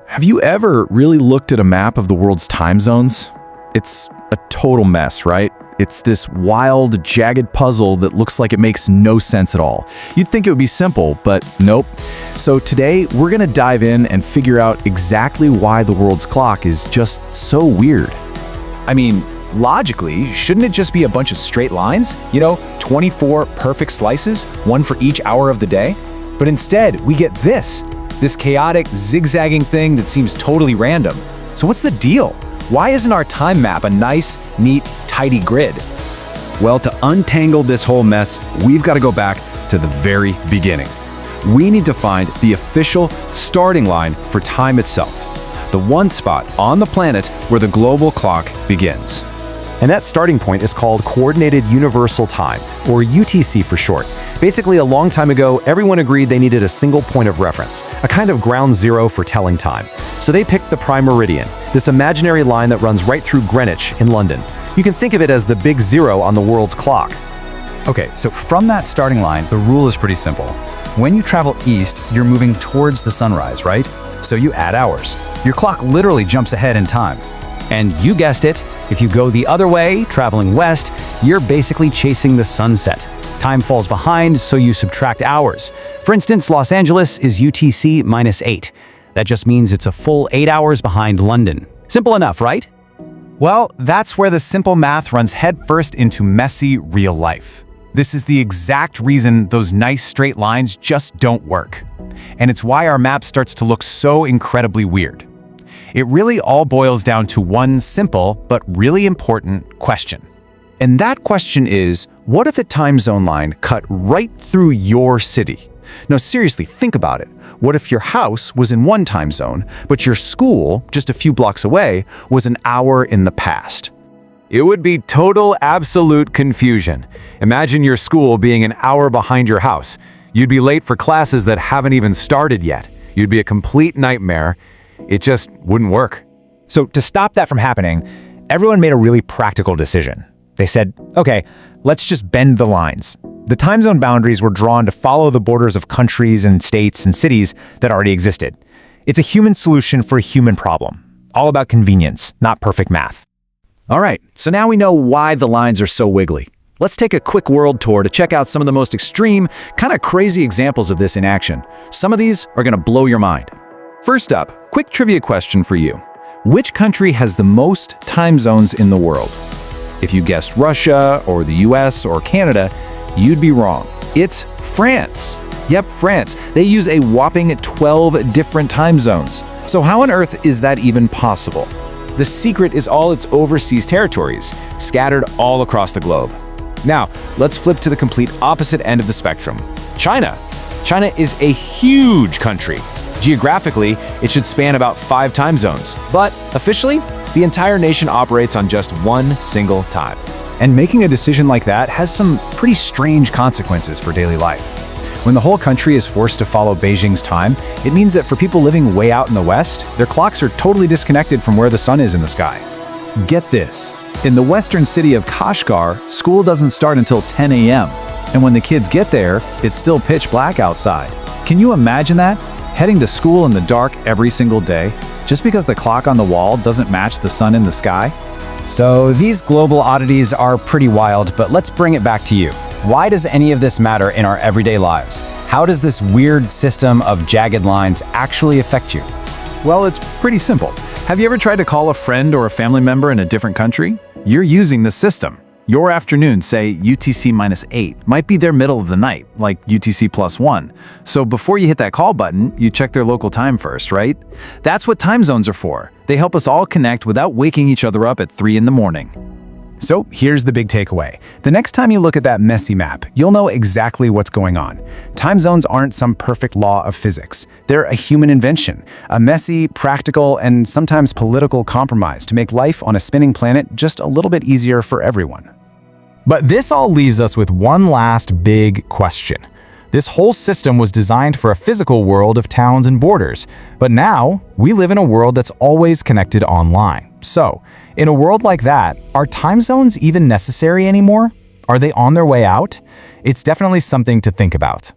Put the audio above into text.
Have you ever really looked at a map of the world's time zones? It's a total mess, right? It's this wild, jagged puzzle that looks like it makes no sense at all. You'd think it would be simple, but nope. So today, we're gonna dive in and figure out exactly why the world's clock is just so weird. I mean, logically, shouldn't it just be a bunch of straight lines? 24 perfect slices, one for each hour of the day? But instead, we get this chaotic, zigzagging thing that seems totally random. So what's the deal? Why isn't our time map a nice, neat, tidy grid? Well, to untangle this whole mess, we've got to go back to the very beginning. We need to find the official starting line for time itself, the one spot on the planet where the global clock begins. And that starting point is called Coordinated Universal Time, or UTC for short. Basically, a long time ago, everyone agreed they needed a single point of reference, a kind of ground zero for telling time. So they picked the prime meridian, this imaginary line that runs right through Greenwich in London. You can think of it as the big zero on the world's clock. Okay, so from that starting line, the rule is pretty simple. When you travel east, you're moving towards the sunrise, right? So you add hours. Your clock literally jumps ahead in time. And you guessed it, if you go the other way, traveling west, you're basically chasing the sunset. Time falls behind, so you subtract hours. For instance, Los Angeles is UTC -8. That just means it's a full 8 hours behind London. Simple enough, right? Well, that's where the simple math runs headfirst into messy real life. This is the exact reason those nice straight lines just don't work. And it's why our map starts to look so incredibly weird. It really all boils down to one simple but really important question. And that question is, what if a time zone line cut right through your city? No, seriously, think about it. What if your house was in one time zone, but your school, just a few blocks away, was an hour in the past? It would be total, absolute confusion. Imagine your school being an hour behind your house. You'd be late for classes that haven't even started yet. You'd be a complete nightmare. It just wouldn't work. So to stop that from happening, everyone made a really practical decision. They said, okay, let's just bend the lines. The time zone boundaries were drawn to follow the borders of countries and states and cities that already existed. It's a human solution for a human problem. All about convenience, not perfect math. All right, so now we know why the lines are so wiggly. Let's take a quick world tour to check out some of the most extreme, kind of crazy examples of this in action. Some of these are going to blow your mind. First up, quick trivia question for you. Which country has the most time zones in the world? If you guessed Russia or the US or Canada, you'd be wrong. It's France. Yep, France. They use a whopping 12 different time zones. So how on earth is that even possible? The secret is all its overseas territories, scattered all across the globe. Now, let's flip to the complete opposite end of the spectrum. China. China is a huge country. Geographically, it should span about 5 time zones, but officially, the entire nation operates on just one single time. And making a decision like that has some pretty strange consequences for daily life. When the whole country is forced to follow Beijing's time, it means that for people living way out in the west, their clocks are totally disconnected from where the sun is in the sky. Get this. In the western city of Kashgar, school doesn't start until 10 a.m. And when the kids get there, it's still pitch black outside. Can you imagine that? Heading to school in the dark every single day, just because the clock on the wall doesn't match the sun in the sky? So these global oddities are pretty wild, but let's bring it back to you. Why does any of this matter in our everyday lives? How does this weird system of jagged lines actually affect you? Well, it's pretty simple. Have you ever tried to call a friend or a family member in a different country? You're using the system. Your afternoon, say UTC -8, might be their middle of the night, like UTC +1. So before you hit that call button, you check their local time first, right? That's what time zones are for. They help us all connect without waking each other up at 3 in the morning. So here's the big takeaway. The next time you look at that messy map, you'll know exactly what's going on. Time zones aren't some perfect law of physics. They're a human invention, a messy, practical, and sometimes political compromise to make life on a spinning planet just a little bit easier for everyone. But this all leaves us with one last big question. This whole system was designed for a physical world of towns and borders, but now we live in a world that's always connected online. So, in a world like that, are time zones even necessary anymore? Are they on their way out? It's definitely something to think about.